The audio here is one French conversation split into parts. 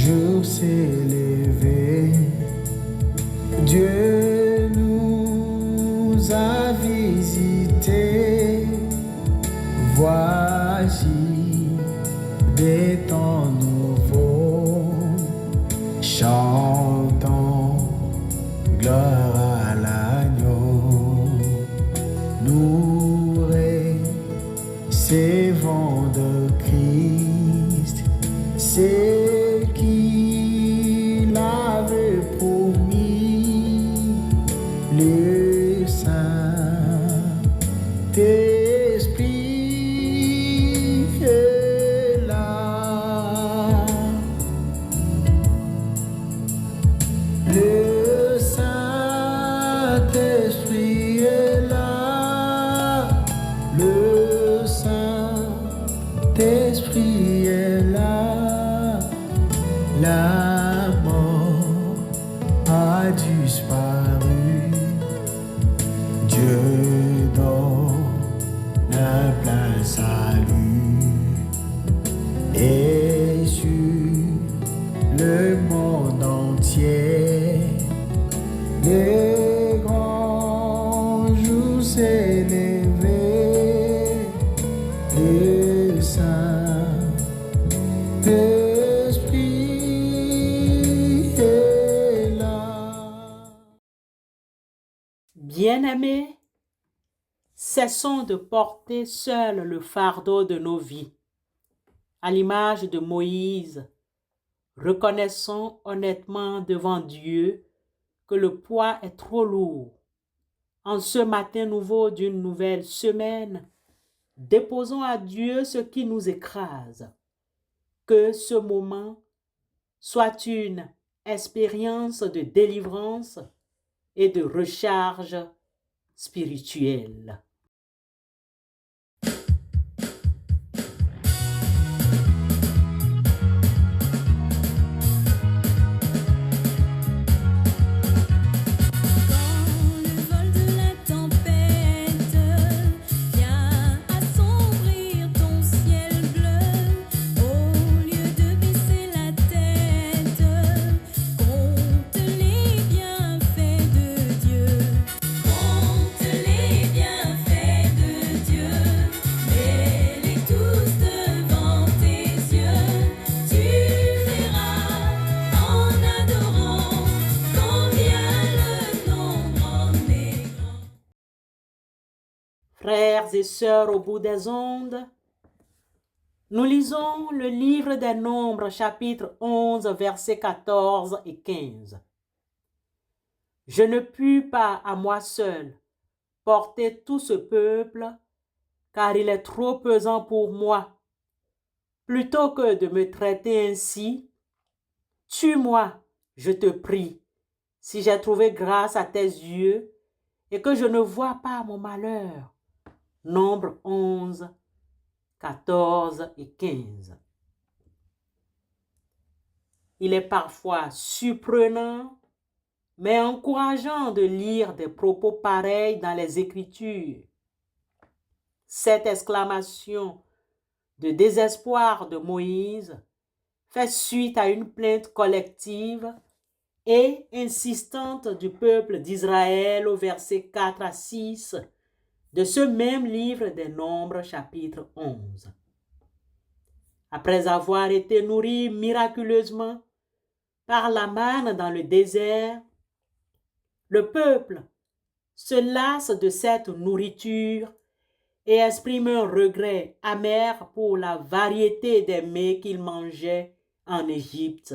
jour s'est levé, Dieu nous a visités. Voici des temps nouveaux, chantons gloire à l'agneau. Nous recevons de Christ ce qu'il avait promis, le Saint-Esprit est là. Le Saint-Esprit est là. Le Saint-Esprit est là. La mort a disparu. Dieu donne un plein salut. Et sur le monde entier, le grand jour s'est levé. Le Saint-Esprit est là. Bien-aimés, cessons de porter seuls le fardeau de nos vies. À l'image de Moïse, reconnaissons honnêtement devant Dieu que le poids est trop lourd. En ce matin nouveau d'une nouvelle semaine, déposons à Dieu ce qui nous écrase. Que ce moment soit une expérience de délivrance et de recharge spirituelle. Frères et sœurs au bout des ondes, nous lisons le livre des Nombres, chapitre 11, versets 14 et 15. Je ne puis pas à moi seul porter tout ce peuple, car il est trop pesant pour moi. Plutôt que de me traiter ainsi, tue-moi, je te prie, si j'ai trouvé grâce à tes yeux et que je ne vois pas mon malheur. Nombre 11, 14 et 15. Il est parfois surprenant, mais encourageant de lire des propos pareils dans les Écritures. Cette exclamation de désespoir de Moïse fait suite à une plainte collective et insistante du peuple d'Israël au verset 4 à 6 de ce même livre des Nombres, chapitre 11. Après avoir été nourris miraculeusement par la manne dans le désert, le peuple se lasse de cette nourriture et exprime un regret amer pour la variété des mets qu'il mangeait en Égypte.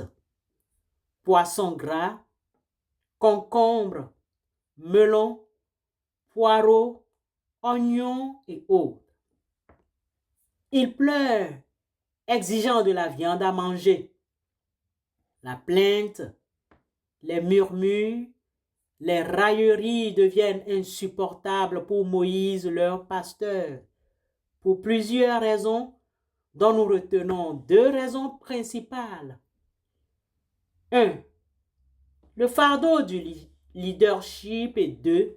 Poissons gras, concombres, melons, poireaux, oignons et autres. Il pleure, exigeant de la viande à manger. La plainte, les murmures, les railleries deviennent insupportables pour Moïse, leur pasteur, pour plusieurs raisons dont nous retenons deux raisons principales. 1. Le fardeau du leadership et 2.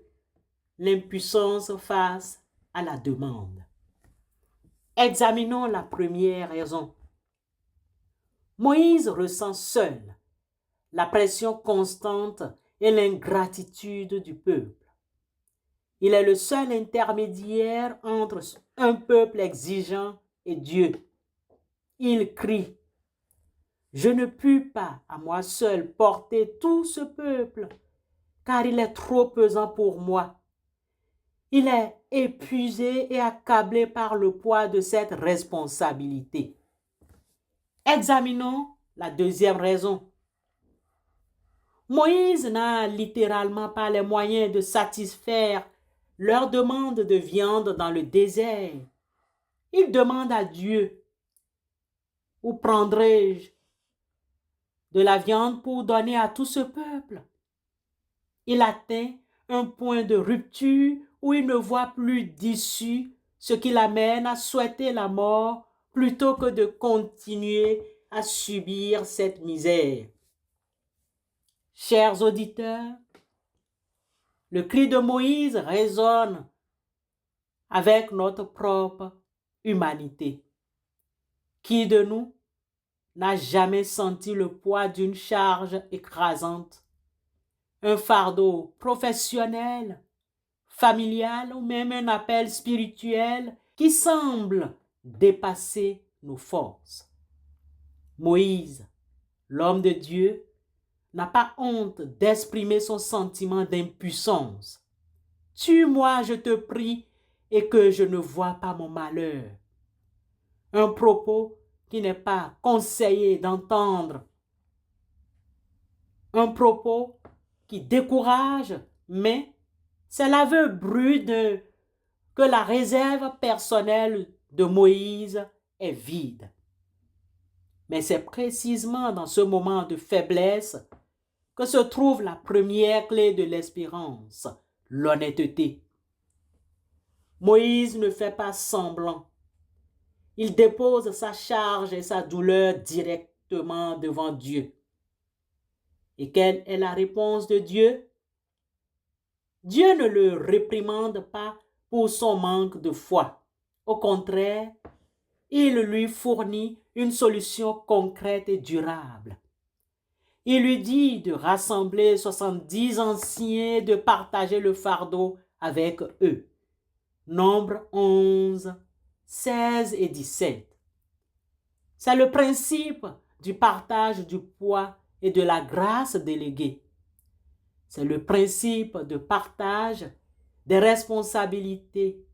L'impuissance face à la demande. Examinons la première raison. Moïse ressent seul la pression constante et l'ingratitude du peuple. Il est le seul intermédiaire entre un peuple exigeant et Dieu. Il crie: « Je ne puis pas à moi seul porter tout ce peuple, car il est trop pesant pour moi. » Il est épuisé et accablé par le poids de cette responsabilité. Examinons la deuxième raison. Moïse n'a littéralement pas les moyens de satisfaire leur demande de viande dans le désert. Il demande à Dieu: « Où prendrai-je de la viande pour donner à tout ce peuple? » Il atteint un point de rupture où il ne voit plus d'issue, ce qui l'amène à souhaiter la mort plutôt que de continuer à subir cette misère. Chers auditeurs, le cri de Moïse résonne avec notre propre humanité. Qui de nous n'a jamais senti le poids d'une charge écrasante, un fardeau professionnel, familial ou même un appel spirituel qui semble dépasser nos forces? Moïse, l'homme de Dieu, n'a pas honte d'exprimer son sentiment d'impuissance. « Tue-moi, je te prie, et que je ne voie pas mon malheur. » Un propos qui n'est pas conseillé d'entendre. Un propos qui décourage, mais c'est l'aveu brut que la réserve personnelle de Moïse est vide. Mais c'est précisément dans ce moment de faiblesse que se trouve la première clé de l'espérance, l'honnêteté. Moïse ne fait pas semblant. Il dépose sa charge et sa douleur directement devant Dieu. Et quelle est la réponse de Dieu? Dieu ne le réprimande pas pour son manque de foi. Au contraire, il lui fournit une solution concrète et durable. Il lui dit de rassembler 70 anciens, de partager le fardeau avec eux. Nombre 11, 16 et 17. C'est le principe du partage du poids et de la grâce déléguée. C'est le principe de partage des responsabilités.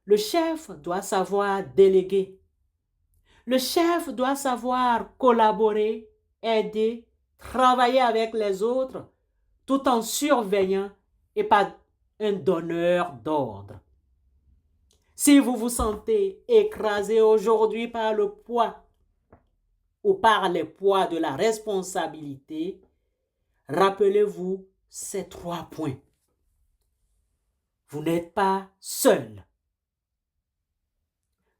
Le chef doit savoir déléguer. Le chef doit savoir collaborer, aider, travailler avec les autres, tout en surveillant et pas un donneur d'ordre. Si vous vous sentez écrasé aujourd'hui par le poids ou par les poids de la responsabilité, rappelez-vous ces 3 points. Vous n'êtes pas seul.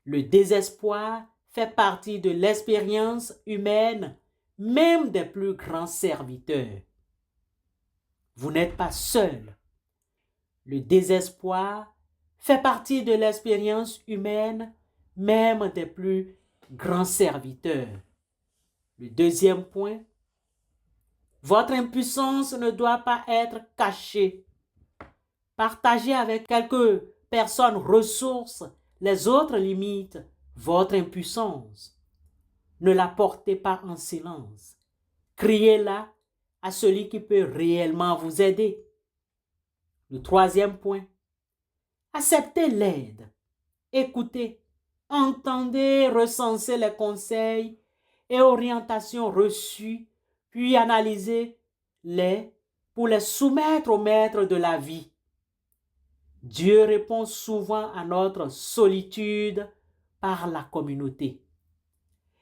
Le désespoir fait partie de l'expérience humaine, même des plus grands serviteurs. Vous n'êtes pas seul. Le désespoir fait partie de l'expérience humaine, même des plus grands serviteurs. Le deuxième point, votre impuissance ne doit pas être cachée. Partagez avec quelques personnes ressources les autres limites votre impuissance. Ne la portez pas en silence. Criez-la à celui qui peut réellement vous aider. Le troisième point, acceptez l'aide. Écoutez, entendez, recensez les conseils et orientations reçues, puis analysez-les pour les soumettre au maître de la vie. Dieu répond souvent à notre solitude par la communauté.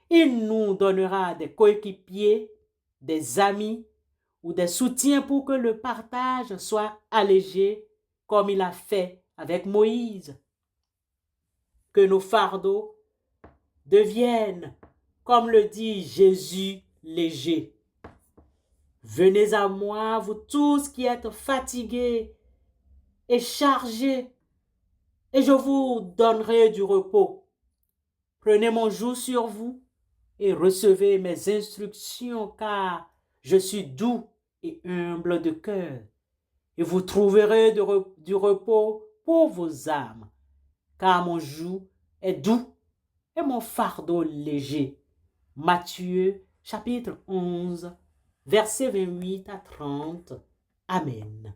Il nous donnera des coéquipiers, des amis ou des soutiens pour que le partage soit allégé comme il a fait avec Moïse. Que nos fardeaux deviennent, comme le dit Jésus, légers. Venez à moi, vous tous qui êtes fatigués et chargés, et je vous donnerai du repos. Prenez mon joug sur vous et recevez mes instructions, car je suis doux et humble de cœur, et vous trouverez du repos pour vos âmes, car mon joug est doux et mon fardeau léger. Matthieu chapitre 11, versets 28 à 30. Amen.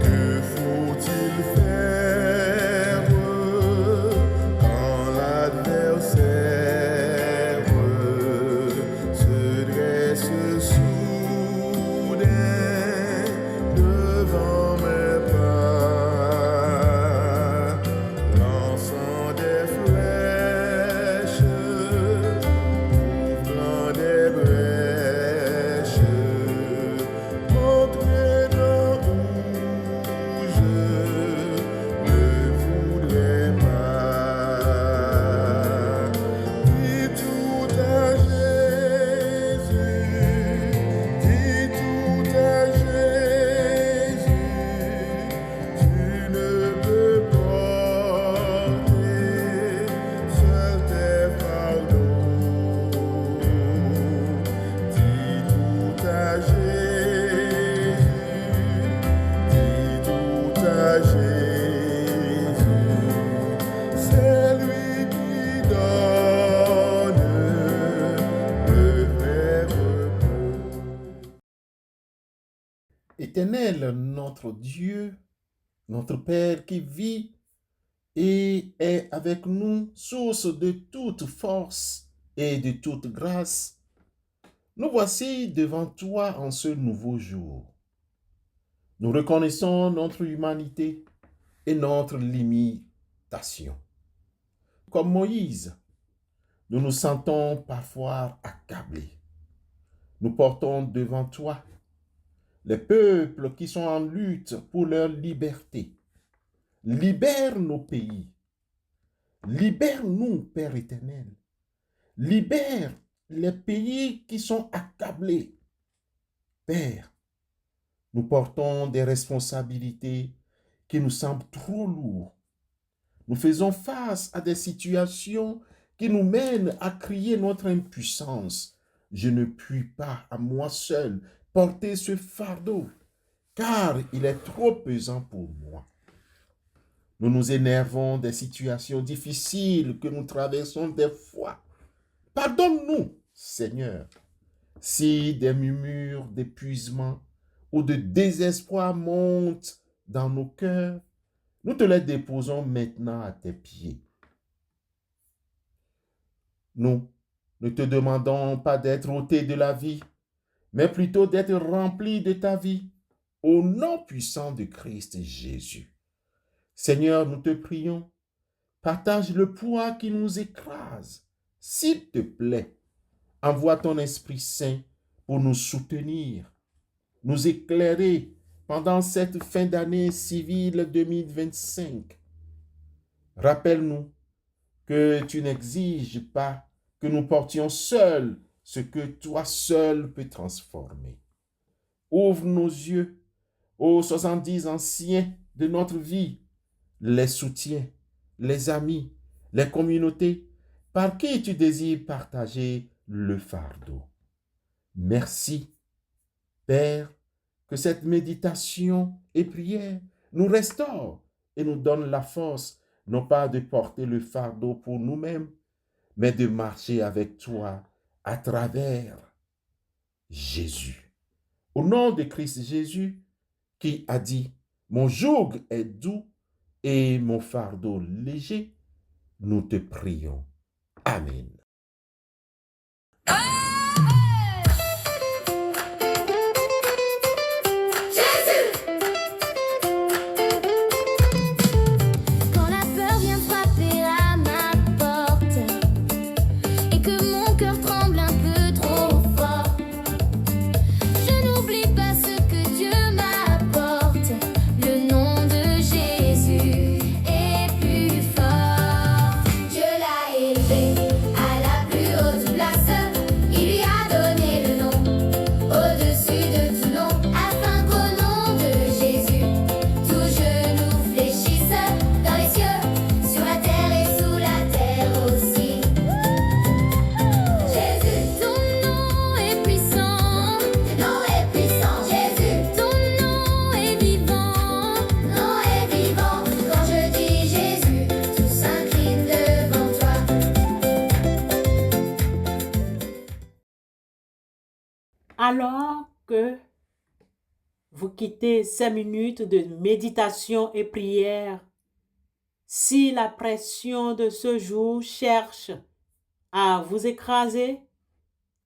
Que faut-il faire quand l'adversaire se dresse soudain devant mes pas, lançant des flèches, ouvrant des brèches, m'entraînant où je ne voudrais pas. Dis tout à Jésus, dis tout à Jésus, tu ne peux porter seul tes fardeaux. Dis tout à Jésus, dis tout à Jésus, c'est lui qui donne le vrai repos. Éternel, notre Dieu, notre Père qui vit et est avec nous, source de toute force et de toute grâce, nous voici devant toi en ce nouveau jour. Nous reconnaissons notre humanité et notre limitation. Comme Moïse, nous nous sentons parfois accablés. Nous portons devant toi les peuples qui sont en lutte pour leur liberté. Libère nos pays. Libère-nous, Père éternel. Libère les pays qui sont accablés. Père, nous portons des responsabilités qui nous semblent trop lourdes. Nous faisons face à des situations qui nous mènent à crier notre impuissance. Je ne puis pas à moi seul porter ce fardeau, car il est trop pesant pour moi. Nous nous énervons des situations difficiles que nous traversons des fois. Pardonne-nous, Seigneur, si des murmures d'épuisement ou de désespoir montent dans nos cœurs. Nous te les déposons maintenant à tes pieds. Nous ne te demandons pas d'être ôté de la vie, mais plutôt d'être rempli de ta vie, au nom puissant de Christ Jésus. Seigneur, nous te prions, partage le poids qui nous écrase. S'il te plaît, envoie ton Esprit Saint pour nous soutenir, nous éclairer pendant cette fin d'année civile 2025. Rappelle-nous que tu n'exiges pas que nous portions seuls ce que toi seul peux transformer. Ouvre nos yeux aux 70 anciens de notre vie, les soutiens, les amis, les communautés par qui tu désires partager le fardeau. Merci, Père, que cette méditation et prière nous restaure et nous donne la force, non pas de porter le fardeau pour nous-mêmes, mais de marcher avec toi à travers Jésus. Au nom de Christ Jésus, qui a dit, « Mon joug est doux et mon fardeau léger », nous te prions. Amen. Quand la peur vient frapper à ma porte et que mon cœur tremble un peu trop fort, je n'oublie pas ce que Dieu m'apporte. Le nom de Jésus est plus fort. Dieu l'a élevé à Alors que vous quittez ces minutes de méditation et prière, si la pression de ce jour cherche à vous écraser,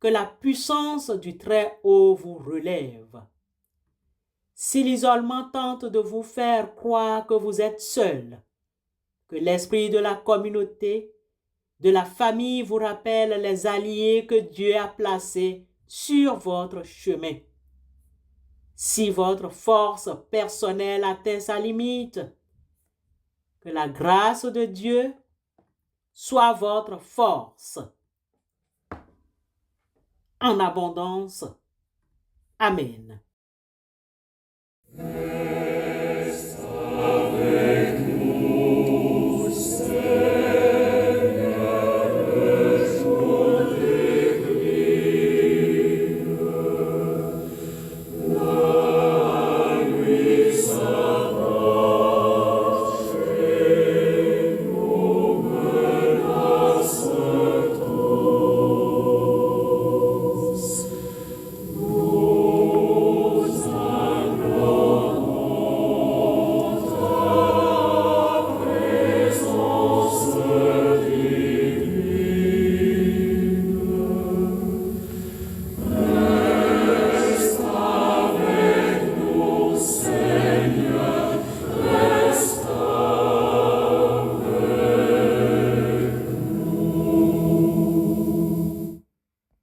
que la puissance du Très-Haut vous relève. Si l'isolement tente de vous faire croire que vous êtes seul, que l'esprit de la communauté, de la famille vous rappelle les alliés que Dieu a placés sur votre chemin. Si votre force personnelle atteint sa limite, que la grâce de Dieu soit votre force en abondance. Amen.